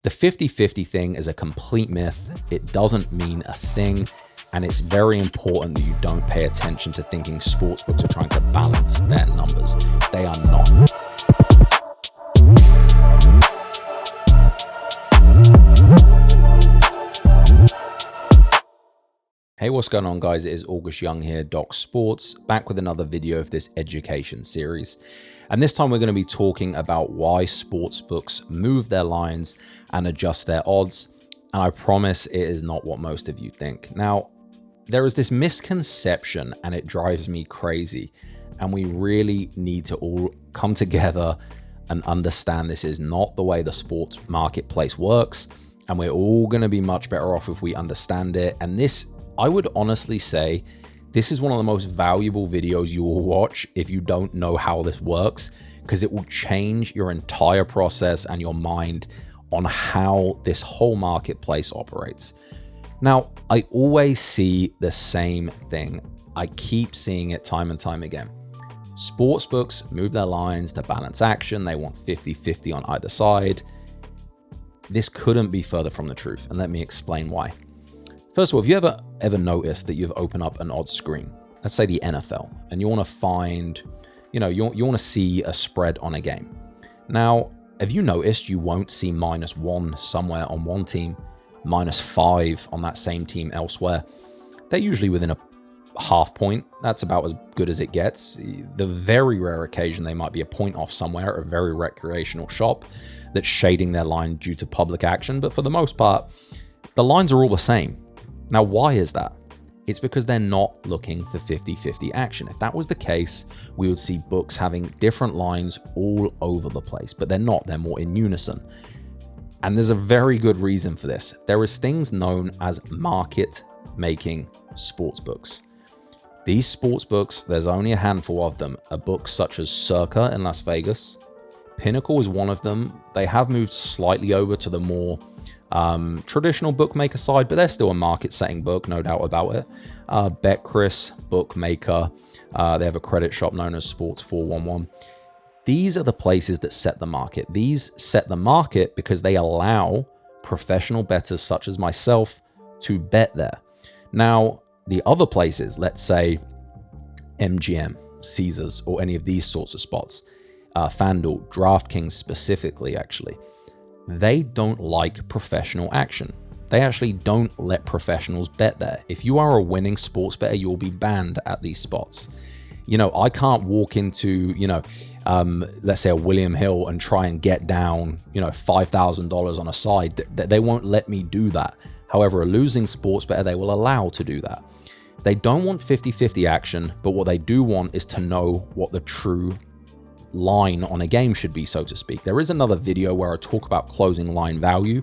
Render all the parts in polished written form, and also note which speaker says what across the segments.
Speaker 1: The 50-50 thing is a complete myth. It doesn't mean a thing. And it's very important that you don't pay attention to thinking sportsbooks are trying to balance their numbers. They are not. Hey, what's going on, guys? It is August Young here, Doc Sports, back with another video of this education series. And this time we're going to be talking about why sportsbooks move their lines and adjust their odds. And I promise it is not what most of you think. Now, there is this misconception and it drives me crazy. And we really need to all come together and understand this is not the way the sports marketplace works. And we're all going to be much better off if we understand it. And this, I would honestly say, this is one of the most valuable videos you will watch if you don't know how this works, because it will change your entire process and your mind on how this whole marketplace operates. Now, I always see the same thing. I keep seeing it time and time again. Sportsbooks move their lines to balance action. They want 50-50 on either side. This couldn't be further from the truth, and let me explain why. First of all, have you ever noticed that you've opened up an odds screen, let's say the NFL, and you want to find, you want to see a spread on a game. Now, have you noticed you won't see -1 somewhere on one team, -5 on that same team elsewhere? They're usually within a half point. That's about as good as it gets. The very rare occasion they might be a point off somewhere at a very recreational shop that's shading their line due to public action. But for the most part, the lines are all the same. Now, why is that? It's because they're not looking for 50-50 action. If that was the case, we would see books having different lines all over the place, but they're not. They're more in unison. And there's a very good reason for this. There is things known as market-making sportsbooks. These sportsbooks, there's only a handful of them, are books such as Circa in Las Vegas. Pinnacle is one of them. They have moved slightly over to the more traditional bookmaker side, but they're still a market-setting book, no doubt about it. Bettor, bookmaker. They have a credit shop known as Sports 411. These are the places that set the market. These set the market because they allow professional bettors such as myself to bet there. Now, the other places, let's say MGM, Caesars, or any of these sorts of spots, FanDuel, DraftKings specifically, actually, they don't like professional action. They actually don't let professionals bet there. If you are a winning sports bettor, you'll be banned at these spots. I can't walk into, let's say a William Hill and try and get down, $5,000 on a side. They won't let me do that. However, a losing sports bettor, they will allow to do that. They don't want 50-50 action, but what they do want is to know what the true line on a game should be, so to speak. There is another video where I talk about closing line value,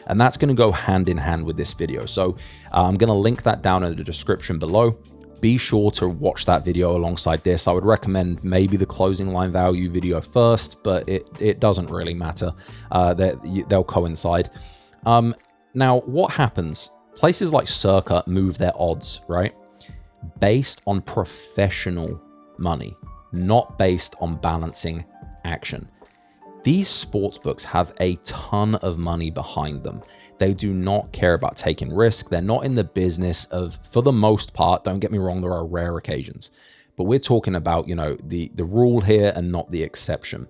Speaker 1: and that's going to go hand in hand with this video. So I'm going to link that down in the description below. Be sure to watch that video alongside this. I would recommend maybe the closing line value video first, but it doesn't really matter. They'll coincide. Now, what happens? Places like Circa move their odds, right? Based on professional money, not based on balancing action. These sportsbooks have a ton of money behind them. They do not care about taking risk. They're not in the business of, for the most part, don't get me wrong, there are rare occasions, but we're talking about, the rule here and not the exception.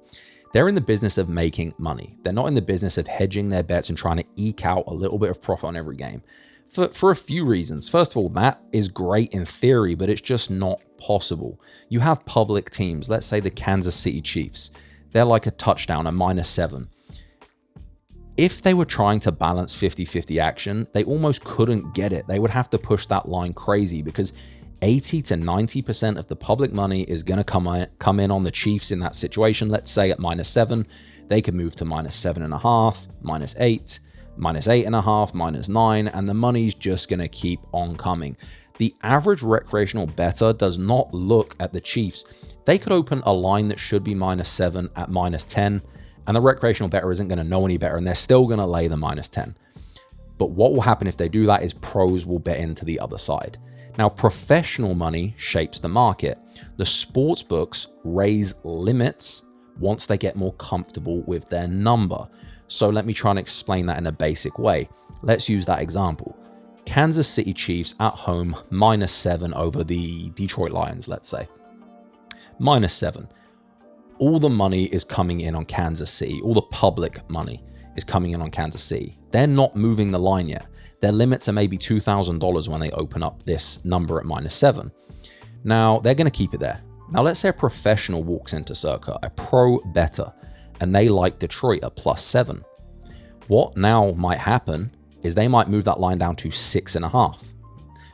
Speaker 1: They're in the business of making money. They're not in the business of hedging their bets and trying to eke out a little bit of profit on every game. For a few reasons. First of all, that is great in theory, but it's just not possible. You have public teams, let's say the Kansas City Chiefs. They're like a touchdown, a -7. If they were trying to balance 50-50 action, they almost couldn't get it. They would have to push that line crazy because 80 to 90% of the public money is going to come in on the Chiefs in that situation. Let's say at -7, they could move to -7.5, -8, -8.5, -9, and the money's just going to keep on coming. The average recreational bettor does not look at the Chiefs. They could open a line that should be -7 at -10, and the recreational bettor isn't going to know any better, and they're still going to lay the -10. But what will happen if they do that is pros will bet into the other side. Now, professional money shapes the market. The sports books raise limits once they get more comfortable with their number. So let me try and explain that in a basic way. Let's use that example. Kansas City Chiefs at home, -7 over the Detroit Lions, let's say. -7. All the money is coming in on Kansas City. All the public money is coming in on Kansas City. They're not moving the line yet. Their limits are maybe $2,000 when they open up this number at -7. Now, they're going to keep it there. Now, let's say a professional walks into Circa, a pro bettor, and they like Detroit at +7. What now might happen is they might move that line down to 6.5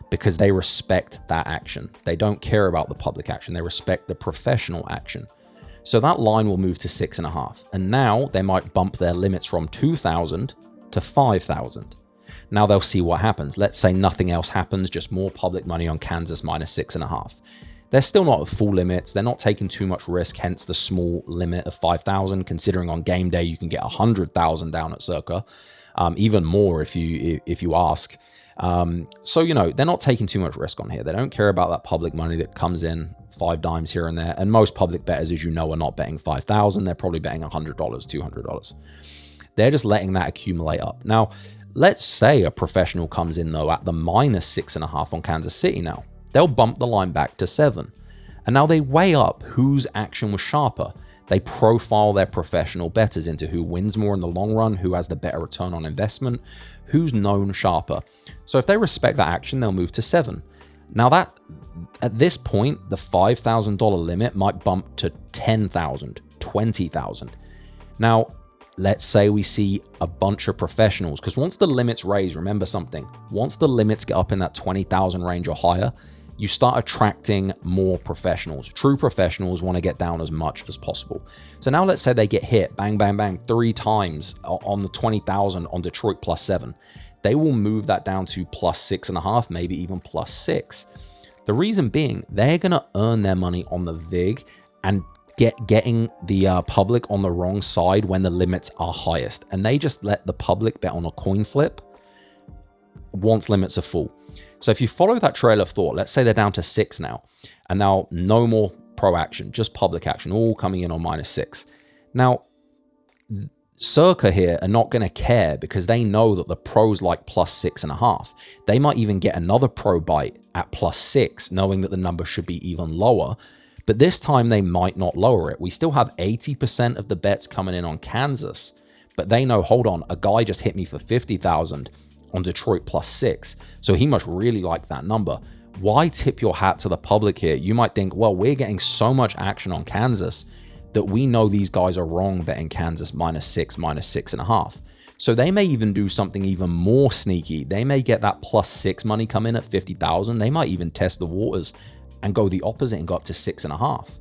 Speaker 1: because they respect that action. They don't care about the public action. They respect the professional action. So that line will move to 6.5. And now they might bump their limits from 2,000 to 5,000. Now they'll see what happens. Let's say nothing else happens, just more public money on Kansas -6.5. They're still not at full limits. They're not taking too much risk, hence the small limit of 5,000, considering on game day you can get 100,000 down at Circa, even more if you ask. So, you know, they're not taking too much risk on here. They don't care about that public money that comes in 5 dimes here and there. And most public bettors, as you know, are not betting 5,000. They're probably betting $100, $200. They're just letting that accumulate up. Now, let's say a professional comes in, though, at the -6.5 on Kansas City now. They'll bump the line back to 7. And now they weigh up whose action was sharper. They profile their professional bettors into who wins more in the long run, who has the better return on investment, who's known sharper. So if they respect that action, they'll move to 7. Now that, at this point, the $5,000 limit might bump to 10,000, 20,000. Now, let's say we see a bunch of professionals, because once the limits raise, remember something, once the limits get up in that 20,000 range or higher, you start attracting more professionals. True professionals want to get down as much as possible. So now let's say they get hit, bang, bang, bang, 3 times on the 20,000 on Detroit +7. They will move that down to +6.5, maybe even +6. The reason being, they're going to earn their money on the VIG and getting the public on the wrong side when the limits are highest. And they just let the public bet on a coin flip once limits are full. So if you follow that trail of thought, let's say they're down to 6 now, and now no more pro action, just public action, all coming in on -6. Now, Circa here are not going to care because they know that the pros like +6.5. They might even get another pro bite at +6, knowing that the number should be even lower. But this time they might not lower it. We still have 80% of the bets coming in on Kansas, but they know, hold on, a guy just hit me for 50,000 on Detroit +6. So he must really like that number. Why tip your hat to the public here? You might think, well, we're getting so much action on Kansas that we know these guys are wrong betting Kansas -6, -6.5. So they may even do something even more sneaky. They may get that +6 money come in at 50,000. They might even test the waters and go the opposite and go up to 6.5.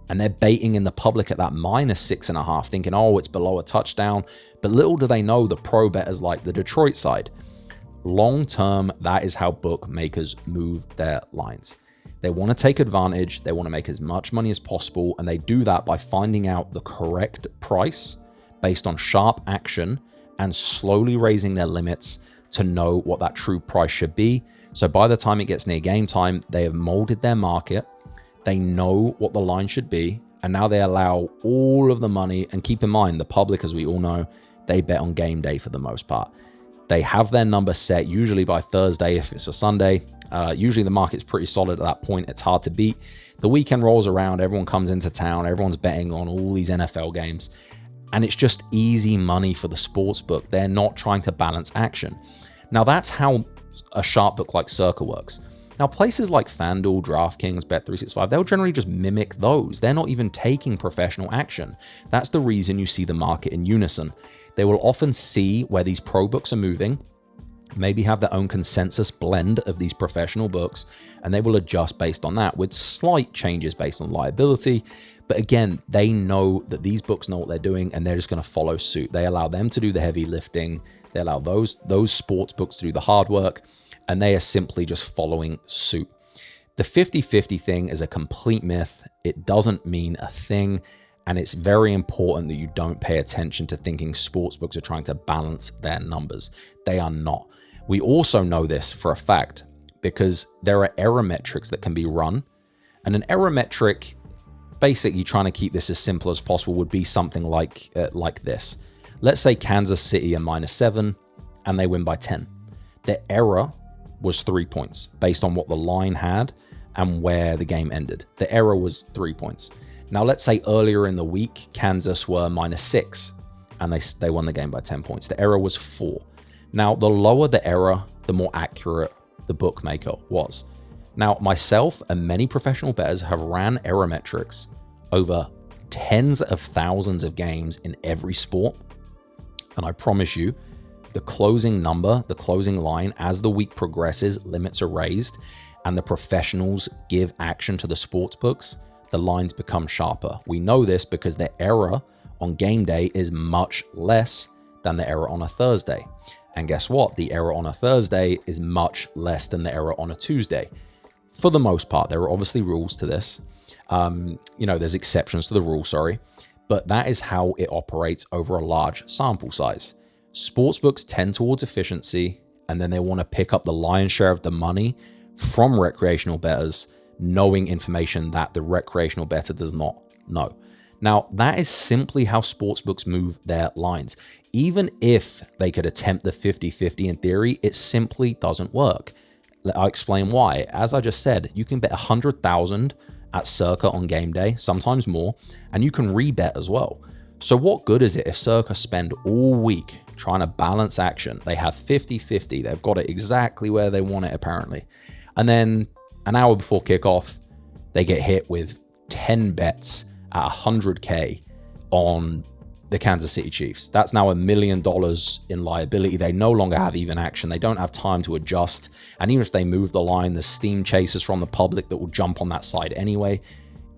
Speaker 1: And they're baiting in the public at that -6.5, thinking, oh, it's below a touchdown. But little do they know the pro bettors like the Detroit side. Long term, that is how bookmakers move their lines. They want to take advantage. They want to make as much money as possible. And they do that by finding out the correct price based on sharp action and slowly raising their limits to know what that true price should be. So by the time it gets near game time, they have molded their market. They know what the line should be, and now they allow all of the money. And keep in mind, the public, as we all know, they bet on game day for the most part. They have their number set, usually by Thursday if it's a Sunday. Usually the market's pretty solid at that point. It's hard to beat. The weekend rolls around, everyone comes into town, everyone's betting on all these NFL games, and it's just easy money for the sportsbook. They're not trying to balance action. Now, that's how a sharp book like Circa works. Now, places like FanDuel, DraftKings, Bet365, they'll generally just mimic those. They're not even taking professional action. That's the reason you see the market in unison. They will often see where these pro books are moving, maybe have their own consensus blend of these professional books, and they will adjust based on that with slight changes based on liability. But again, they know that these books know what they're doing, and they're just going to follow suit. They allow them to do the heavy lifting. They allow those sports books to do the hard work, and they are simply just following suit. The 50-50 thing is a complete myth. It doesn't mean a thing, and it's very important that you don't pay attention to thinking sportsbooks are trying to balance their numbers. They are not. We also know this for a fact because there are error metrics that can be run, and an error metric, basically trying to keep this as simple as possible, would be something like this. let's say Kansas City are -7 and they win by 10. The error was 3 points based on what the line had and where the game ended. The error was 3 points. Now, let's say earlier in the week, Kansas were -6 and they won the game by 10 points. The error was 4. Now, the lower the error, the more accurate the bookmaker was. Now, myself and many professional bettors have ran error metrics over tens of thousands of games in every sport. And I promise you, the closing number, the closing line, as the week progresses, limits are raised, and the professionals give action to the sports books, the lines become sharper. We know this because the error on game day is much less than the error on a Thursday. And guess what? The error on a Thursday is much less than the error on a Tuesday. For the most part, there are obviously rules to this. There's exceptions to the rule, sorry, but that is how it operates over a large sample size. Sportsbooks tend towards efficiency, and then they want to pick up the lion's share of the money from recreational bettors, knowing information that the recreational bettor does not know. Now, that is simply how sportsbooks move their lines. Even if they could attempt the 50-50 in theory, it simply doesn't work. I'll explain why. As I just said, you can bet 100,000 at Circa on game day, sometimes more, and you can rebet as well. So what good is it if Circa spend all week trying to balance action? They have 50-50. They've got it exactly where they want it, apparently. And then an hour before kickoff, they get hit with 10 bets at 100K on the Kansas City Chiefs. That's now $1 million in liability. They no longer have even action. They don't have time to adjust. And even if they move the line, the steam chasers from the public that will jump on that side anyway.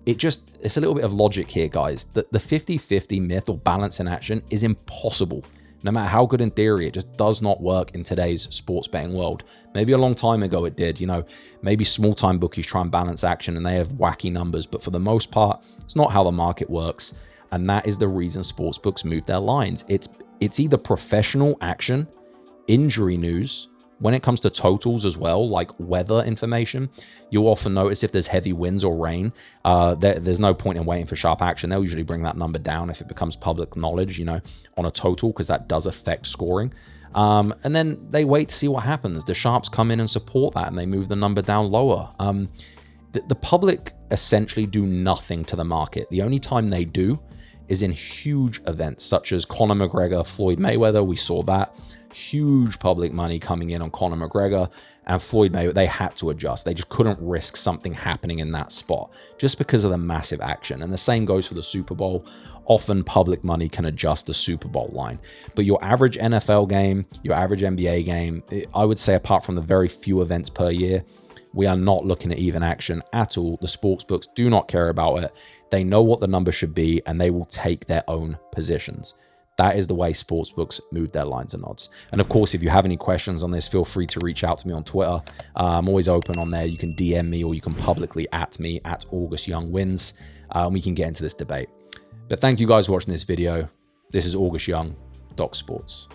Speaker 1: It's a little bit of logic here, guys. The 50-50 myth or balance in action is impossible. No matter how good in theory, it just does not work in today's sports betting world. Maybe a long time ago it did. Maybe small-time bookies try and balance action and they have wacky numbers. But for the most part, it's not how the market works. And that is the reason sportsbooks move their lines. It's either professional action, injury news. When it comes to totals as well, like weather information, you'll often notice if there's heavy winds or rain, there's no point in waiting for sharp action. They'll usually bring that number down if it becomes public knowledge, on a total, because that does affect scoring. And then they wait to see what happens. The sharps come in and support that, and they move the number down lower. The public essentially do nothing to the market. The only time they do is in huge events such as Conor McGregor, Floyd Mayweather. We saw that. Huge public money coming in on Conor McGregor and Floyd Mayweather. They had to adjust. They just couldn't risk something happening in that spot just because of the massive action. And the same goes for the Super Bowl. Often public money can adjust the Super Bowl line. But your average NFL game, your average NBA game, I would say apart from the very few events per year, we are not looking at even action at all. The sports books do not care about it. They know what the number should be, and they will take their own positions. That is the way sportsbooks move their lines and odds. And of course, if you have any questions on this, feel free to reach out to me on Twitter. I'm always open on there. You can DM me or you can publicly @ me at August Young Wins. We can get into this debate. But thank you guys for watching this video. This is August Young, Doc Sports.